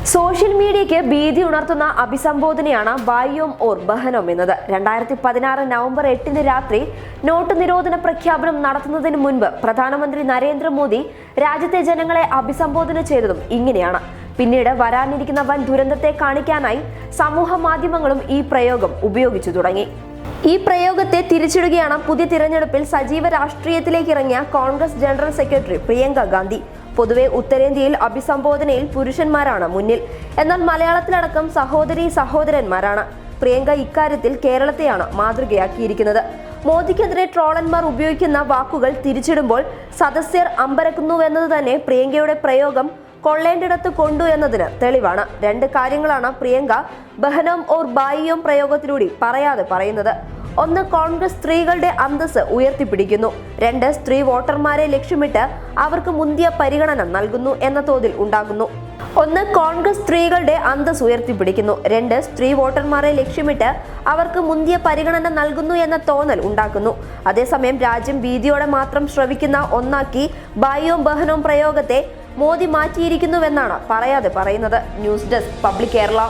Social മീഡിയയ്ക്ക് ഭീതി ഉണർത്തുന്ന അഭിസംബോധനയാണ് ഭായിയോം or ബഹനോം എന്നത്. 2016 നവംബർ 8 രാത്രി നോട്ട് നിരോധന പ്രഖ്യാപനം നടത്തുന്നതിന് മുൻപ് പ്രധാനമന്ത്രി നരേന്ദ്രമോദി രാജ്യത്തെ ജനങ്ങളെ അഭിസംബോധന ചെയ്തതും ഇങ്ങനെയാണ്. പിന്നീട് വരാനിരിക്കുന്ന വൻ ദുരന്തത്തെ കാണിക്കാനായി സമൂഹ മാധ്യമങ്ങളും ഈ പ്രയോഗം ഉപയോഗിച്ചു തുടങ്ങി. ഈ പ്രയോഗത്തെ തിരിച്ചിടുകയാണ് പുതിയ തിരഞ്ഞെടുപ്പിൽ സജീവ രാഷ്ട്രീയത്തിലേക്ക് ഇറങ്ങിയ കോൺഗ്രസ് ജനറൽ സെക്രട്ടറി പ്രിയങ്ക ഗാന്ധി. പൊതുവെ ഉത്തരേന്ത്യയിൽ അഭിസംബോധനയിൽ പുരുഷന്മാരാണ് മുന്നിൽ, എന്നാൽ മലയാളത്തിലടക്കം സഹോദരന്മാരാണ്. പ്രിയങ്ക ഇക്കാര്യത്തിൽ കേരളത്തെയാണ് മാതൃകയാക്കിയിരിക്കുന്നത്. മോദിക്കെതിരെ ട്രോളന്മാർ ഉപയോഗിക്കുന്ന വാക്കുകൾ തിരിച്ചിടുമ്പോൾ സദസ്യർ അമ്പരക്കുന്നുവെന്നത് തന്നെ പ്രിയങ്കയുടെ പ്രയോഗം കൊള്ളേണ്ടിടത്ത് കൊണ്ടു എന്നതിന് തെളിവാണ്. രണ്ട് കാര്യങ്ങളാണ് പ്രിയങ്ക ബഹനോം ഓർ ഭായിയോം പ്രയോഗത്തിലൂടെ പറയാതെ പറയുന്നത്. ഒന്ന്, കോൺഗ്രസ് സ്ത്രീകളുടെ അന്തസ് ഉയർത്തിപ്പിടിക്കുന്നു. രണ്ട്, സ്ത്രീ വോട്ടർമാരെ ലക്ഷ്യമിട്ട് അവർക്ക് മുന്തിയ പരിഗണന നൽകുന്നു എന്ന തോതിൽ ഉണ്ടാകുന്നു. ഒന്ന്, കോൺഗ്രസ് സ്ത്രീകളുടെ അന്തസ് ഉയർത്തിപ്പിടിക്കുന്നു. രണ്ട്, സ്ത്രീ വോട്ടർമാരെ ലക്ഷ്യമിട്ട് അവർക്ക് മുന്തിയ പരിഗണന നൽകുന്നു എന്ന തോന്നൽ ഉണ്ടാക്കുന്നു. അതേസമയം രാജ്യം ഭീതിയോടെ മാത്രം ശ്രവിക്കുന്ന ഒന്നാക്കി ഭായിയോം ബഹനോം പ്രയോഗത്തെ മോദി മാറ്റിയിരിക്കുന്നുവെന്നാണ് പറയാതെ പറയുന്നത്. News desk public Kerala.